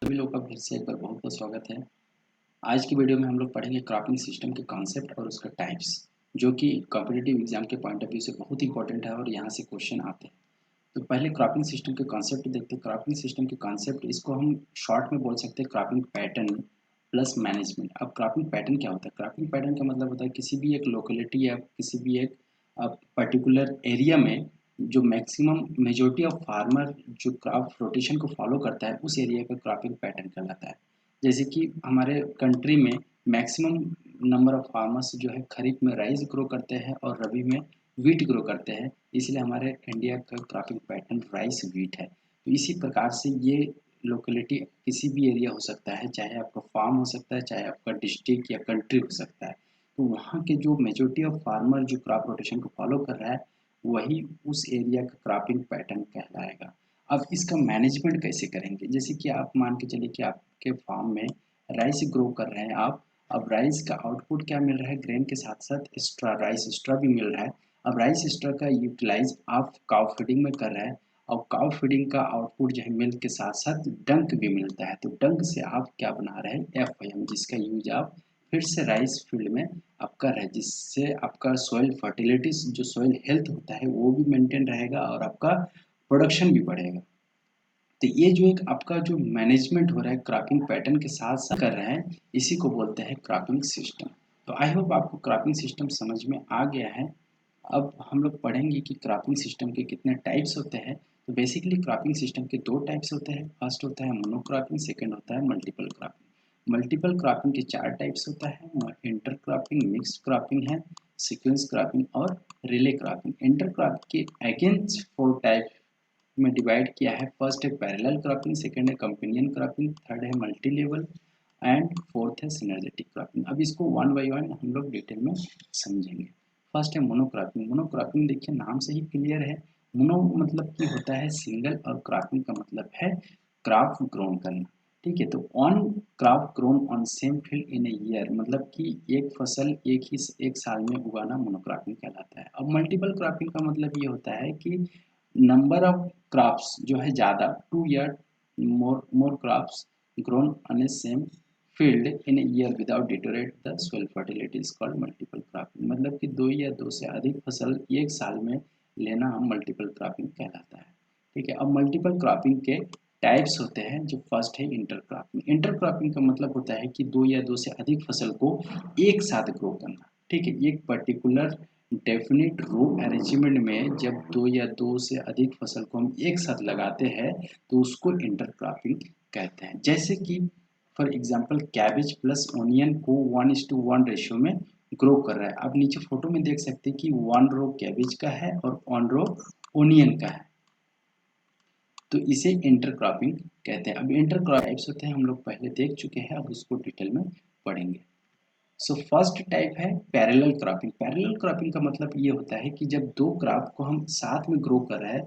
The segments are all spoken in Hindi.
सभी लोग का फिर से एक बार बहुत बहुत स्वागत है। आज की वीडियो में हम लोग पढ़ेंगे क्रॉपिंग सिस्टम के कॉन्सेप्ट और उसका टाइप्स, जो कि कॉम्पिटिटिव एग्जाम के पॉइंट ऑफ व्यू से बहुत इंपॉर्टेंट है और यहाँ से क्वेश्चन आते हैं। तो पहले क्रॉपिंग सिस्टम के कॉन्सेप्ट देखते हैं। क्रॉपिंग सिस्टम के कॉन्सेप्ट, इसको हम शॉर्ट में बोल सकते हैं क्रॉपिंग पैटर्न प्लस मैनेजमेंट। अब क्रॉपिंग पैटर्न क्या होता है? क्रॉपिंग पैटर्न का मतलब होता है किसी भी एक लोकेलिटी या किसी भी एक पर्टिकुलर एरिया में जो मैक्सिमम मेजोरिटी ऑफ फार्मर जो क्रॉप रोटेशन को फॉलो करता है, उस एरिया का क्रॉपिंग पैटर्न कहलाता है। जैसे कि हमारे कंट्री में मैक्सिमम नंबर ऑफ फार्मर्स जो है खरीफ में राइस ग्रो करते हैं और रबी में वीट ग्रो करते हैं, इसलिए हमारे इंडिया का क्रॉपिंग पैटर्न राइस वीट है। तो इसी प्रकार से ये लोकेलिटी किसी भी एरिया हो सकता है, चाहे आपका फार्म हो सकता है, चाहे आपका डिस्ट्रिक्ट या कंट्री हो सकता है। तो वहाँ के जो मेजोरिटी ऑफ फार्मर जो क्रॉप रोटेशन को फॉलो कर रहा है, वही उस एरिया का क्रॉपिंग पैटर्न कहलाएगा। अब इसका मैनेजमेंट कैसे करेंगे? जैसे कि आप मान के चलिए कि आपके फार्म में राइस ग्रो कर रहे हैं आप। अब राइस का आउटपुट क्या मिल रहा है? ग्रेन के साथ साथ एक्स्ट्रा राइस एक्स्ट्रा भी मिल रहा है। अब राइस एक्स्ट्रा का यूटिलाइज आप काउ फीडिंग में कर रहे हैं, और काउ फीडिंग का आउटपुट जो है मिल्क के साथ साथ डंक भी मिलता है। तो डंक से आप क्या बना रहे हैं? FIM, जिसका यूज आप फिर से राइस फील्ड में आप कर रहे हैं, जिससे आपका सॉइल फर्टिलिटीज जो सॉइल हेल्थ होता है वो भी मेंटेन रहेगा और आपका प्रोडक्शन भी बढ़ेगा। तो ये जो एक आपका जो मैनेजमेंट हो रहा है क्रॉपिंग पैटर्न के साथ साथ कर रहे हैं, इसी को बोलते हैं क्रॉपिंग सिस्टम। तो आई होप आपको क्रॉपिंग सिस्टम समझ में आ गया है। अब हम लोग पढ़ेंगे कि क्रॉपिंग सिस्टम के कितने टाइप्स होते हैं। तो बेसिकली क्रॉपिंग सिस्टम के दो टाइप्स होते हैं। फर्स्ट होता है मोनोक्रॉपिंग, सेकंड होता है मल्टीपल क्रॉपिंग। मल्टीपल क्रॉपिंग के चार टाइप्स होता है। इंटर क्रॉपिंग, मिक्स क्रॉपिंग है, सीक्वेंस क्रॉपिंग और रिले क्रॉपिंग। इंटर क्रॉप के अगेंस्ट फोर टाइप में डिवाइड किया है। फर्स्ट है पैरेलल क्रॉपिंग, सेकंड है कंपेनियन क्रॉपिंग, थर्ड है मल्टी लेवल एंड फोर्थ है सिनर्जेटिक क्रॉपिंग। अब इसको वन बाय वन हम लोग डिटेल में समझेंगे। फर्स्ट है मोनोक्रॉपिंग। मोनोक्रॉपिंग देखिए नाम से ही क्लियर है। मोनो मतलब कि होता है सिंगल, और क्रॉपिंग का मतलब है क्रॉप ग्रोन करना। ठीक है, तो on crop grown on same field in a year, मतलब कि एक फसल एक साल में उगाना मोनोक्रॉपिंग कहलाता है। अब मल्टीपल क्रॉपिंग का मतलब ये होता है कि नंबर ऑफ क्रॉप्स जो है ज़्यादा, टू या more crops grown on A same field in year without deteriorate the soil fertility is called multiple cropping. मतलब कि दो या दो से अधिक फसल एक साल में लेना हम मल्टीपल क्रॉपिंग कहलाता है। ठीक है, अब मल्टीपल क्रॉपिंग के टाइप्स होते हैं। जो फर्स्ट है इंटर क्रॉपिंग। इंटर क्रॉपिंग का मतलब होता है कि दो या दो से अधिक फसल को एक साथ ग्रो करना। ठीक है, एक पर्टिकुलर डेफिनिट रो अरेंजमेंट में जब दो या दो से अधिक फसल को हम एक साथ लगाते हैं, तो उसको इंटरक्रॉपिंग कहते हैं। जैसे कि for example cabbage plus onion को 1:1 रेशियो में ग्रो कर रहा है। आप नीचे फोटो में देख सकते हैं कि 1 रो कैबेज का है और 1 रो ओनियन का है, तो इसे इंटरक्रॉपिंग कहते हैं। अब इंटरक्रॉप टाइप्स होते हैं, हम लोग पहले देख चुके हैं, अब उसको डिटेल में पढ़ेंगे। सो फर्स्ट टाइप है पैरेलल क्रॉपिंग। पैरेलल क्रॉपिंग का मतलब ये होता है कि जब दो क्रॉप को हम साथ में ग्रो कर रहे हैं,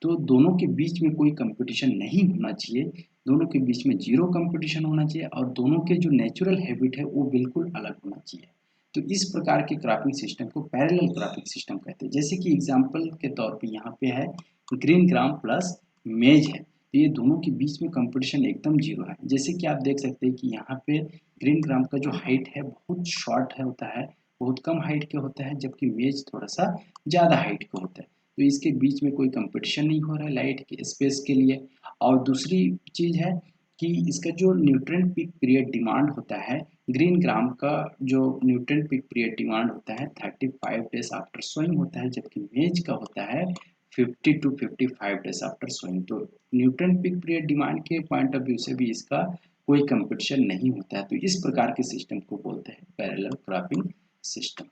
तो दोनों के बीच में कोई कंपटीशन नहीं होना चाहिए। दोनों के बीच में जीरो कंपटीशन होना चाहिए, और दोनों के जो नेचुरल हैबिट है वो बिल्कुल अलग होना चाहिए। तो इस प्रकार के क्रॉपिंग सिस्टम को पैरेलल क्रॉपिंग सिस्टम कहते हैं। जैसे कि एग्जाम्पल के तौर पे यहाँ पे है ग्रीन ग्राम प्लस मेज है, तो ये दोनों के बीच में कंपटीशन एकदम जीरो है। जैसे कि आप देख सकते हैं कि यहाँ पे ग्रीन ग्राम का जो हाइट है बहुत शॉर्ट है होता है, बहुत कम हाइट के होता है, जबकि मेज थोड़ा सा ज़्यादा हाइट का होता है। तो इसके बीच में कोई कंपटीशन नहीं हो रहा है लाइट के स्पेस के लिए। और दूसरी चीज़ है कि इसका जो न्यूट्रिएंट पीक पीरियड डिमांड होता है, ग्रीन ग्राम का जो न्यूट्रिएंट पीक पीरियड डिमांड होता है 35 डेज आफ्टर सोइंग होता है, जबकि मेज का होता है 50 to 55 डेज आफ्टर सोइंग। तो न्यूट्रिएंट पीक पीरियड डिमांड के पॉइंट ऑफ व्यू से भी इसका कोई कंपटीशन नहीं होता है। तो इस प्रकार के सिस्टम को बोलते हैं पैरेलल क्रॉपिंग सिस्टम।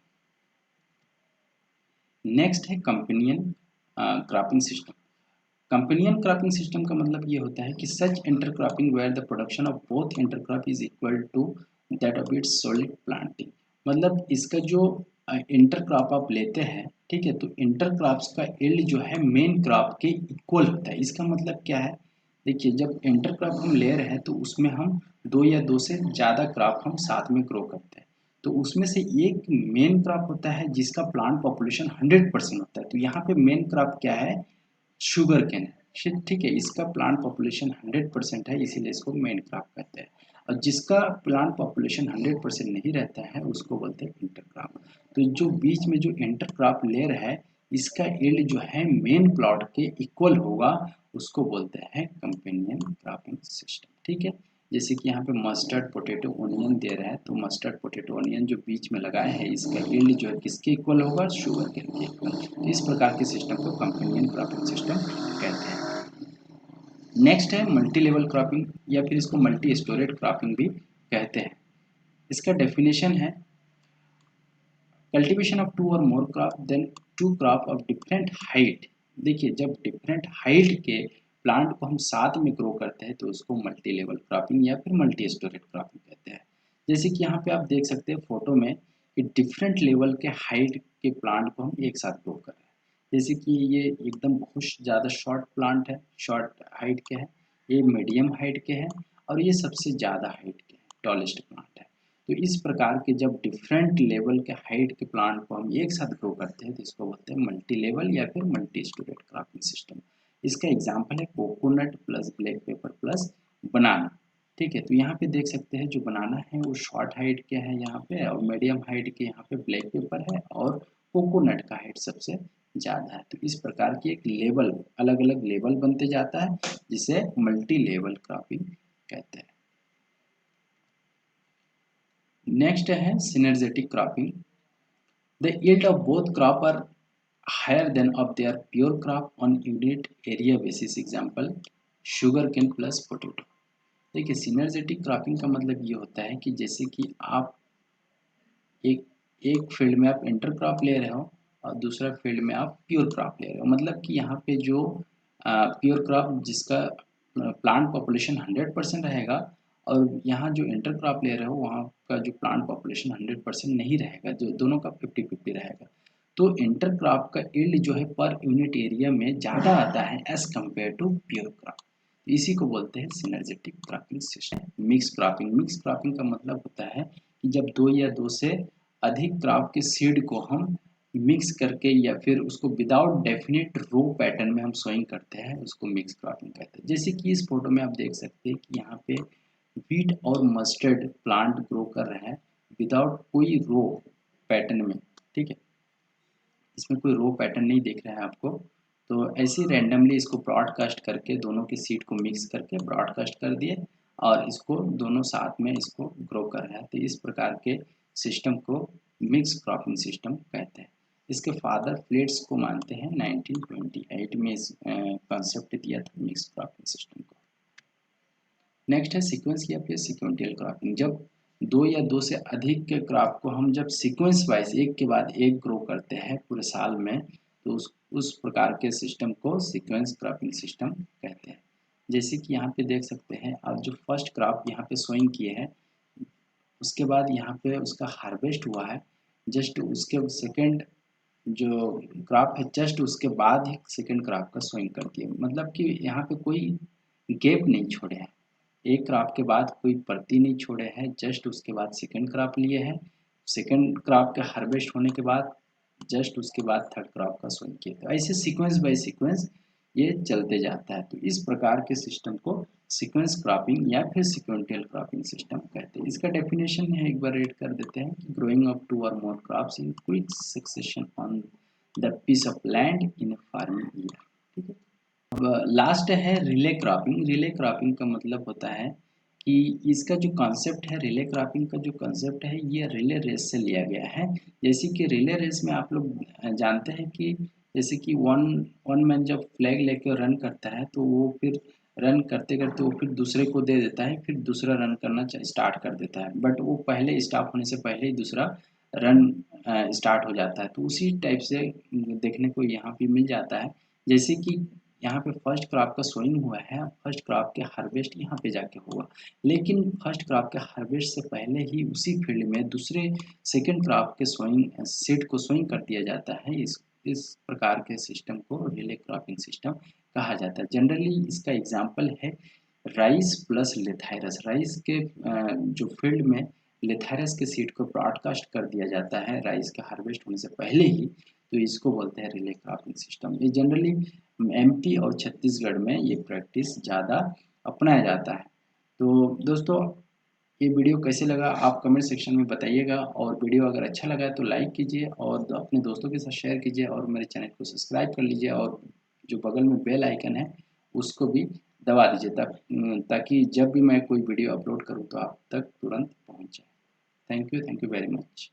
नेक्स्ट है companion cropping system. Companion cropping system का मतलब ये होता है कि such intercropping where the production of both intercrop is equal to that of its solid planting. मतलब इसका जो इंटरक्रॉप आप लेते हैं, ठीक है, तो इंटरक्रॉप्स का यील्ड जो है मेन क्रॉप के इक्वल होता है। इसका मतलब क्या है? देखिए, जब इंटरक्रॉप हम ले रहे हैं तो उसमें हम दो या दो से ज़्यादा क्रॉप हम साथ में ग्रो करते हैं। तो उसमें से एक मेन क्रॉप होता है जिसका प्लांट पॉपुलेशन 100% होता है। तो यहाँ पे मेन क्रॉप क्या है? शुगर केन है। ठीक है, इसका प्लांट पॉपुलेशन 100% है, इसीलिए इसको मेन क्रॉप कहते हैं। और जिसका प्लांट पॉपुलेशन 100% नहीं रहता है उसको बोलते हैं इंटरक्रॉप। तो जो बीच में जो इंटरक्रॉप लेयर है, इसका यील्ड जो है मेन प्लॉट के इक्वल होगा, उसको बोलते हैं कंपेनियन क्रॉपिंग सिस्टम। ठीक है, जैसे कि यहाँ पे मस्टर्ड पोटैटो ओनियन दे रहा है, तो मस्टर्ड पोटैटो ओनियन जो बीच में लगाए हैं, इसका यील्ड जो है किसके इक्वल होगा, शुगर केन के इक्वल। तो इस प्रकार के सिस्टम को कंपेनियन क्रॉपिंग सिस्टम कहते हैं। नेक्स्ट है मल्टी लेवल क्रॉपिंग, या फिर इसको मल्टी स्टोरेज क्रॉपिंग भी कहते हैं। इसका डेफिनेशन है cultivation of two or more crop then two crop of different height. देखिए, जब डिफरेंट हाइट के प्लांट को हम साथ में ग्रो करते हैं तो उसको मल्टी लेवल क्रॉपिंग या फिर मल्टी स्टोरेज क्रॉपिंग कहते हैं। जैसे कि यहाँ पे आप देख सकते हैं फोटो में कि डिफरेंट लेवल के हाइट के प्लांट को हम एक साथ ग्रो कर रहे हैं। जैसे कि ये एकदम बहुत ज़्यादा शॉर्ट प्लांट है, शॉर्ट हाइट के हैं, ये मीडियम हाइट के हैं, और ये सबसे ज़्यादा हाइट के हैं, टॉलेस्ट प्लांट है। तो इस प्रकार के जब डिफरेंट लेवल के हाइट के प्लांट को हम एक साथ ग्रो करते हैं तो इसको बोलते हैं मल्टी लेवल या फिर मल्टी स्टोरेज क्रॉपिंग सिस्टम। इसका एग्जांपल है coconut plus black pepper plus banana. ठीक है, तो यहाँ पे देख सकते हैं जो बनाना है वो शॉर्ट हाइट के है यहाँ पे, और मीडियम हाइट के यहाँ पे ब्लैक पेपर है, और कोकोनट का हाइट सबसे ज़्यादा है। तो इस प्रकार की एक लेवल, अलग अलग लेवल बनते जाता है, जिसे मल्टी लेवल क्रॉपिंग कहते हैं। नेक्स्ट है synergetic cropping. The yield of both crop are higher than of their pure crop on unit area basis. Example, sugarcane plus potato. देखिए, सिनर्जेटिक क्रॉपिंग का मतलब ये होता है कि जैसे कि आप एक एक फील्ड में आप इंटर क्रॉप ले रहे हो और दूसरा फील्ड में आप प्योर क्रॉप ले रहे हो। मतलब कि यहाँ पे जो प्योर क्रॉप जिसका प्लांट पॉपुलेशन 100% रहेगा, और यहाँ जो इंटर क्रॉप ले रहे हो वहाँ का जो प्लांट पॉपुलेशन 100% नहीं रहेगा, जो दोनों का 50-50 रहेगा। तो इंटर क्रॉप का यील्ड जो है पर यूनिट एरिया में ज़्यादा आता है as compare to pure crop. इसी को बोलते हैं synergetic cropping system. Mix cropping, mix cropping का मतलब होता है कि जब दो या दो से अधिक क्रॉप के सीड को हम मिक्स करके या फिर उसको विदाउट डेफिनेट रो पैटर्न में हम सोइंग करते हैं, उसको मिक्स क्रॉपिंग कहते हैं। जैसे कि इस फोटो में आप देख सकते हैं कि यहाँ पे व्हीट और मस्टर्ड प्लांट ग्रो कर रहे हैं विदाउट कोई रो पैटर्न में। ठीक है, इसमें कोई रो पैटर्न नहीं दिख रहा है आपको। तो ऐसे रैंडमली इसको ब्रॉडकास्ट करके दोनों के सीड को मिक्स करके ब्रॉडकास्ट कर दिए, और इसको दोनों साथ में इसको ग्रो कर रहा है। तो इस प्रकार के सिस्टम को मिक्स क्रॉपिंग सिस्टम कहते हैं। इसके फादर फ्लेट्स को मानते हैं 1928 में इस कॉन्सेप्ट दिया था मिक्स क्रॉपिंग सिस्टम को। नेक्स्ट है सीक्वेंस या फिर सिक्वेंटियल क्रॉपिंग। जब दो या दो से अधिक के क्रॉप को हम जब सीक्वेंस वाइज एक के बाद एक ग्रो करते हैं पूरे साल में, तो उस प्रकार के सिस्टम को सीक्वेंस क्रॉपिंग सिस्टम कहते हैं। जैसे कि यहाँ पे देख सकते हैं आप, जो फर्स्ट क्रॉप यहाँ पे सोइंग किए हैं, उसके बाद यहाँ पे उसका हार्वेस्ट हुआ है, जस्ट उसके सेकेंड जो क्रॉप है जस्ट उसके बाद ही सेकेंड क्रॉप का सोइंग कर दिए। मतलब कि यहाँ पे कोई गैप नहीं छोड़े हैं, एक क्रॉप के बाद कोई परती नहीं छोड़े हैं, जस्ट उसके बाद सेकंड क्रॉप लिए हैं, सेकंड क्रॉप के हार्वेस्ट होने के बाद जस्ट उसके बाद थर्ड क्रॉप का सोइंग किया। तो ऐसे सीक्वेंस बाय सीक्वेंस ये चलते जाता है। तो इस प्रकार के सिस्टम को सीक्वेंस क्रॉपिंग या फिर सिक्वेंटियल क्रॉपिंग सिस्टम कहते हैं। इसका डेफिनेशन है, एक बार रीड कर देते हैं कि growing of two or more crops in quick succession on the piece of land in farming year. ठीक है, लास्ट है रिले क्रॉपिंग। रिले क्रॉपिंग का मतलब होता है कि इसका जो कॉन्सेप्ट है, रिले क्रॉपिंग का जो कॉन्सेप्ट है, ये रिले रेस से लिया गया है। जैसे कि रिले रेस में आप लोग जानते हैं कि जैसे कि वन वन मैन जब फ्लैग लेके रन करता है तो वो फिर रन करते करते वो फिर दूसरे को दे देता है, फिर दूसरा रन करना स्टार्ट कर देता है, बट वो पहले स्टॉप होने से पहले ही दूसरा रन स्टार्ट हो जाता है। तो उसी टाइप से देखने को यहाँ पे मिल जाता है। जैसे कि यहाँ पे फर्स्ट क्रॉप का सोइंग हुआ है, फर्स्ट क्रॉप के हार्वेस्ट यहाँ पे जाके हुआ, लेकिन फर्स्ट क्रॉप के हार्वेस्ट से पहले ही उसी फील्ड में दूसरे सेकंड क्रॉप के सोइंग सीड को सोइंग कर दिया जाता है। इस प्रकार के सिस्टम को रिले क्रॉपिंग सिस्टम कहा जाता है। जनरली इसका एग्जाम्पल है राइस प्लस लेथाइरस। राइस के जो फील्ड में लेथाइरस के सीड को ब्रॉडकास्ट कर दिया जाता है राइस के हार्वेस्ट होने से पहले ही, तो इसको बोलते हैं रिले क्रॉपिंग सिस्टम। ये जनरली एमपी और छत्तीसगढ़ में ये प्रैक्टिस ज़्यादा अपनाया जाता है। तो दोस्तों, ये वीडियो कैसे लगा आप कमेंट सेक्शन में बताइएगा, और वीडियो अगर अच्छा लगा है तो लाइक कीजिए और अपने दोस्तों के साथ शेयर कीजिए, और मेरे चैनल को सब्सक्राइब कर लीजिए, और जो बगल में बेल आइकन है उसको भी दबा दीजिए, ताकि जब भी मैं कोई वीडियो अपलोड करूँ तो आप तक तुरंत पहुँच जाए। Thank you very much.